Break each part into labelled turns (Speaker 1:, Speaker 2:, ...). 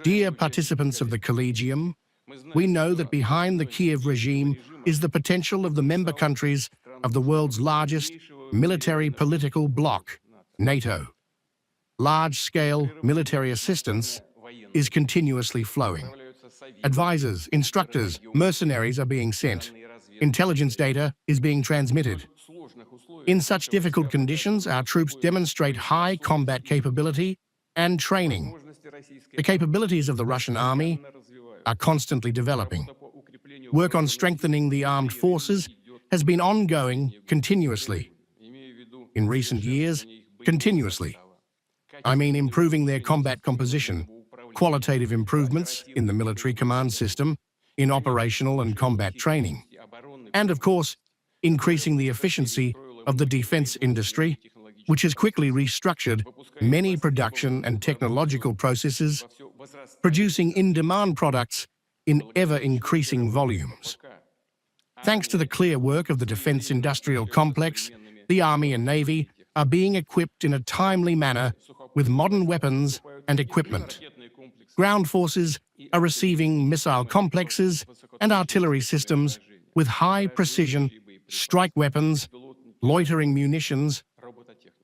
Speaker 1: Dear participants of the Collegium, we know that behind the Kiev regime is the potential of the member countries of the world's largest military political bloc, NATO. Large-scale military assistance is continuously flowing. Advisors, instructors, mercenaries are being sent. Intelligence data is being transmitted. In such difficult conditions, our troops demonstrate high combat capability and training. The capabilities of the Russian army are constantly developing. Work on strengthening the armed forces has been ongoing continuously. In recent years, continuously. I mean improving their combat composition, qualitative improvements in the military command system, in operational and combat training, and of course, increasing the efficiency of the defense industry, which has quickly restructured many production and technological processes, producing in-demand products in ever-increasing volumes. Thanks to the clear work of the defense industrial complex, the Army and Navy are being equipped in a timely manner with modern weapons and equipment. Ground forces are receiving missile complexes and artillery systems with high-precision strike weapons, loitering munitions,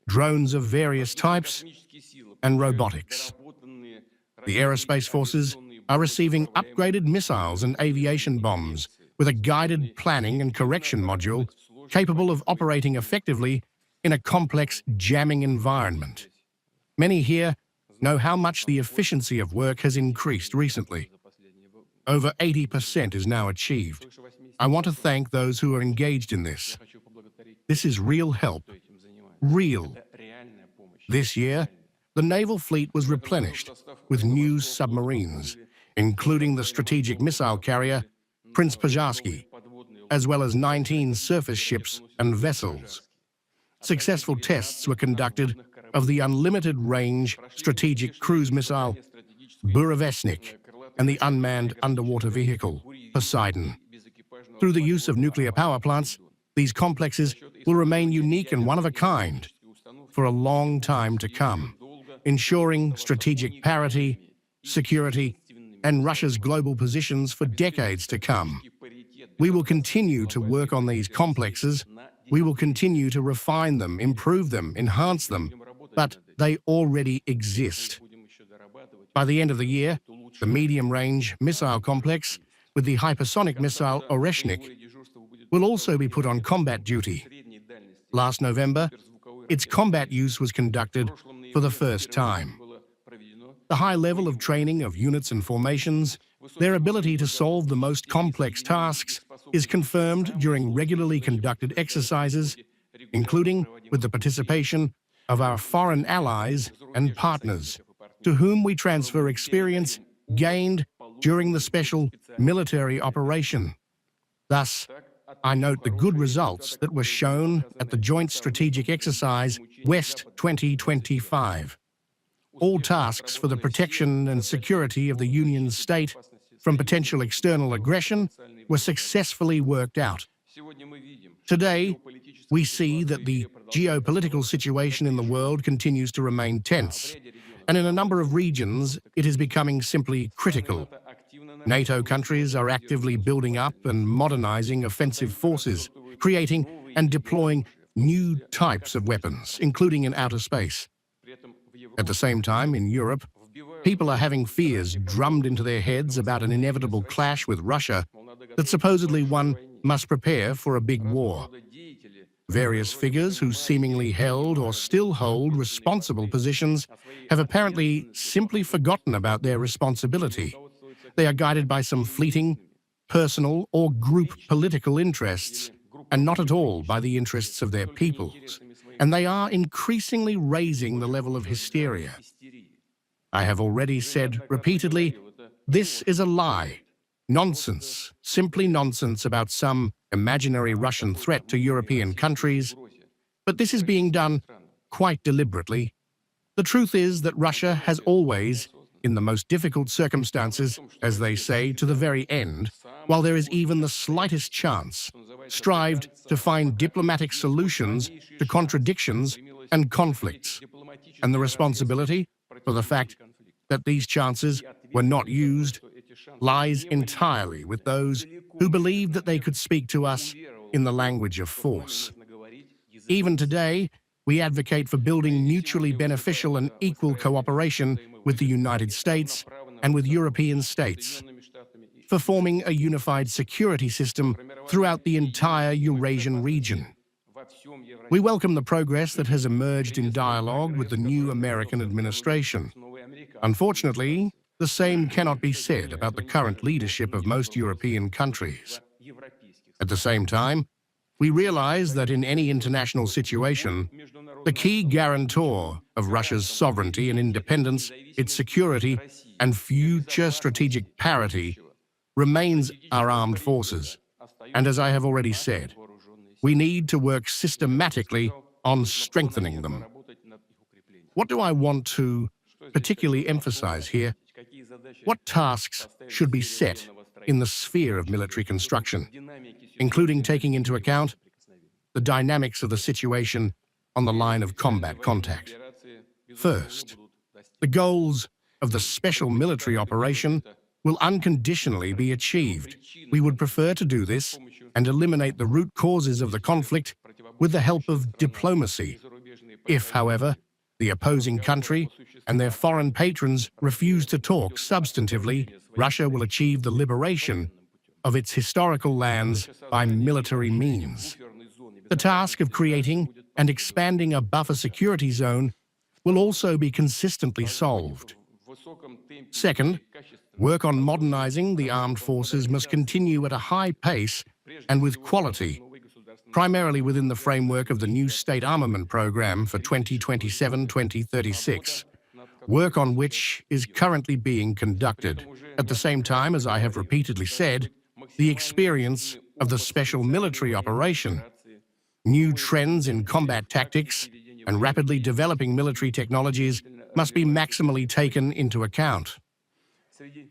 Speaker 1: drones of various types, and robotics. The aerospace forces are receiving upgraded missiles and aviation bombs with a guided planning and correction module capable of operating effectively in a complex jamming environment. Many here know how much the efficiency of work has increased recently. Over 80% is now achieved. I want to thank those who are engaged in this. This is real help. Real. This year, the naval fleet was replenished with new submarines, including the strategic missile carrier Prince Pazharsky, as well as 19 surface ships and vessels. Successful tests were conducted of the unlimited-range strategic cruise missile Oreshnik and the unmanned underwater vehicle Poseidon. Through the use of nuclear power plants, these complexes will remain unique and one-of-a-kind for a long time to come, ensuring strategic parity, security, and Russia's global positions for decades to come. We will continue to work on these complexes. We will continue to refine them, improve them, enhance them, but they already exist. By the end of the year, the medium-range missile complex with the hypersonic missile Oreshnik will also be put on combat duty. Last November, its combat use was conducted for the first time. The high level of training of units and formations, their ability to solve the most complex tasks, is confirmed during regularly conducted exercises, including with the participation of our foreign allies and partners, to whom we transfer experience gained during the special military operation. Thus, I note the good results that were shown at the Joint Strategic Exercise West 2025. All tasks for the protection and security of the Union's state from potential external aggression were successfully worked out. Today, we see that the geopolitical situation in the world continues to remain tense, and in a number of regions, it is becoming simply critical. NATO countries are actively building up and modernizing offensive forces, creating and deploying new types of weapons, including in outer space. At the same time, in Europe, people are having fears drummed into their heads about an inevitable clash with Russia that supposedly one must prepare for a big war. Various figures who seemingly held or still hold responsible positions have apparently simply forgotten about their responsibility. They are guided by some fleeting, personal or group political interests, and not at all by the interests of their peoples. And they are increasingly raising the level of hysteria. I have already said repeatedly, this is a lie. Nonsense, simply nonsense about some imaginary Russian threat to European countries. But this is being done quite deliberately. The truth is that Russia has always, in the most difficult circumstances, as they say, to the very end, while there is even the slightest chance, strived to find diplomatic solutions to contradictions and conflicts, and the responsibility for the fact that these chances were not used lies entirely with those who believed that they could speak to us in the language of force. Even today, we advocate for building mutually beneficial and equal cooperation with the United States and with European states, for forming a unified security system throughout the entire Eurasian region. We welcome the progress that has emerged in dialogue with the new American administration. Unfortunately, the same cannot be said about the current leadership of most European countries. At the same time, we realize that in any international situation, the key guarantor of Russia's sovereignty and independence, its security, and future strategic parity remains our armed forces. And as I have already said, we need to work systematically on strengthening them. What do I want to particularly emphasize here? What tasks should be set in the sphere of military construction, including taking into account the dynamics of the situation on the line of combat contact? First, the goals of the special military operation will unconditionally be achieved. We would prefer to do this and eliminate the root causes of the conflict with the help of diplomacy. If, however, the opposing country and their foreign patrons refuse to talk substantively, Russia will achieve the liberation of its historical lands by military means. The task of creating and expanding a buffer security zone will also be consistently solved. Second, work on modernizing the armed forces must continue at a high pace and with quality, primarily within the framework of the new state armament program for 2027-2036, work on which is currently being conducted. At the same time, as I have repeatedly said, the experience of the special military operation, new trends in combat tactics, and rapidly developing military technologies must be maximally taken into account.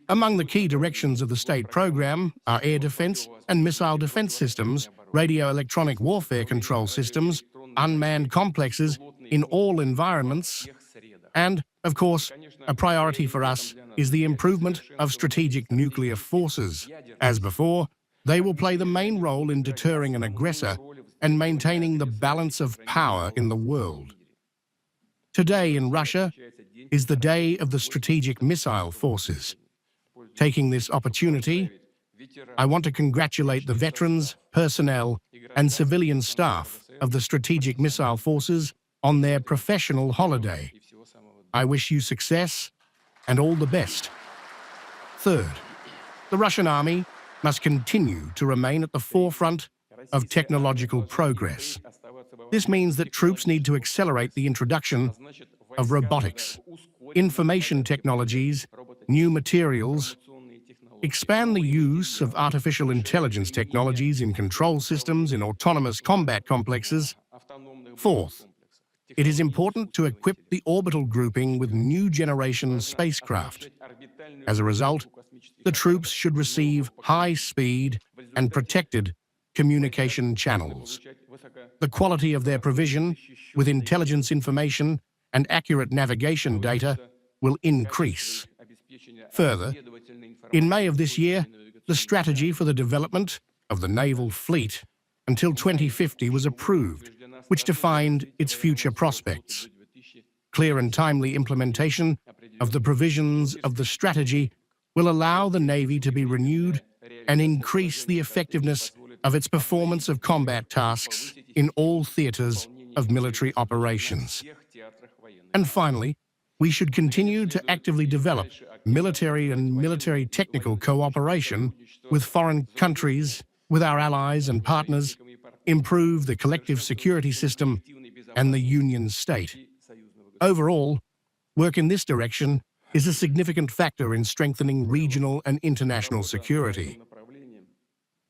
Speaker 1: Among the key directions of the state program are air defense and missile defense systems, radio-electronic warfare control systems, unmanned complexes in all environments, and, of course, a priority for us is the improvement of strategic nuclear forces. As before, they will play the main role in deterring an aggressor and maintaining the balance of power in the world. Today in Russia is the day of the strategic missile forces. Taking this opportunity, I want to congratulate the veterans, personnel, and civilian staff of the strategic missile forces on their professional holiday. I wish you success and all the best. Third, the Russian army must continue to remain at the forefront of technological progress. This means that troops need to accelerate the introduction of robotics, information technologies, new materials, expand the use of artificial intelligence technologies in control systems in autonomous combat complexes. Fourth, it is important to equip the orbital grouping with new generation spacecraft. As a result, the troops should receive high-speed and protected communication channels. The quality of their provision, with intelligence information and accurate navigation data, will increase. Further, in May of this year, the strategy for the development of the naval fleet until 2050 was approved, which defined its future prospects. Clear and timely implementation of the provisions of the strategy will allow the Navy to be renewed and increase the effectiveness of its performance of combat tasks in all theaters of military operations. And finally, we should continue to actively develop military and military technical cooperation with foreign countries, with our allies and partners, improve the collective security system and the Union state. Overall, work in this direction is a significant factor in strengthening regional and international security.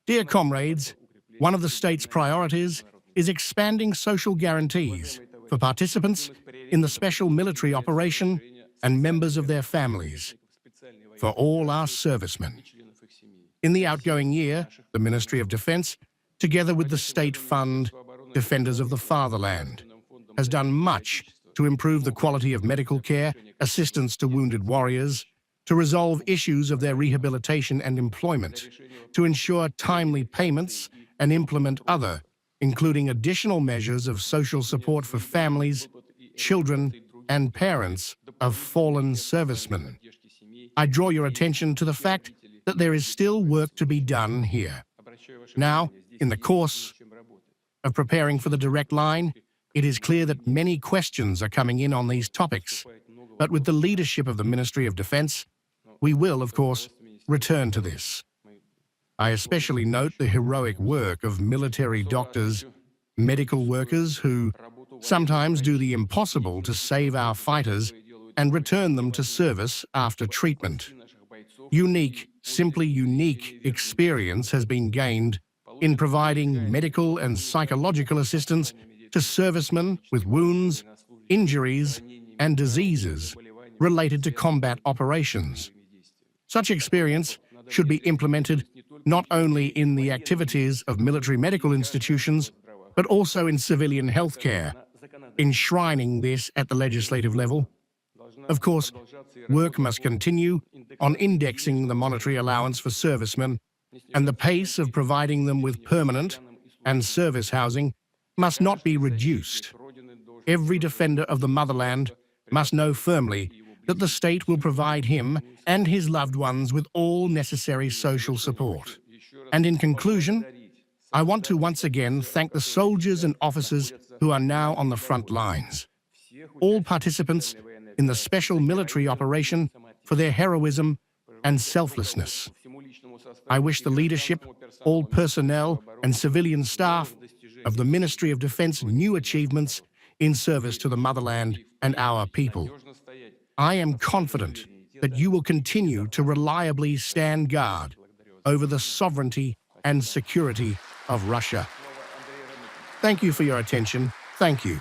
Speaker 1: Dear comrades, one of the state's priorities is expanding social guarantees for participants in the special military operation and members of their families, for all our servicemen. In the outgoing year, the Ministry of Defense, together with the state fund Defenders of the Fatherland, has done much to improve the quality of medical care, assistance to wounded warriors, to resolve issues of their rehabilitation and employment, to ensure timely payments and implement other, including additional measures of social support for families, children, and parents of fallen servicemen. I draw your attention to the fact that there is still work to be done here. Now, in the course of preparing for the direct line, it is clear that many questions are coming in on these topics, but with the leadership of the Ministry of Defense, we will, of course, return to this. I especially note the heroic work of military doctors, medical workers who sometimes do the impossible to save our fighters and return them to service after treatment. Unique, simply unique experience has been gained in providing medical and psychological assistance to servicemen with wounds, injuries, and diseases related to combat operations. Such experience should be implemented not only in the activities of military medical institutions, but also in civilian healthcare, enshrining this at the legislative level. Of course, work must continue on indexing the monetary allowance for servicemen, and the pace of providing them with permanent and service housing must not be reduced. Every defender of the motherland must know firmly that the state will provide him and his loved ones with all necessary social support. And in conclusion, I want to once again thank the soldiers and officers who are now on the front lines, all participants in the special military operation for their heroism and selflessness. I wish the leadership, all personnel and civilian staff of the Ministry of Defense new achievements in service to the motherland and our people. I am confident that you will continue to reliably stand guard over the sovereignty and security of Russia. Thank you for your attention. Thank you.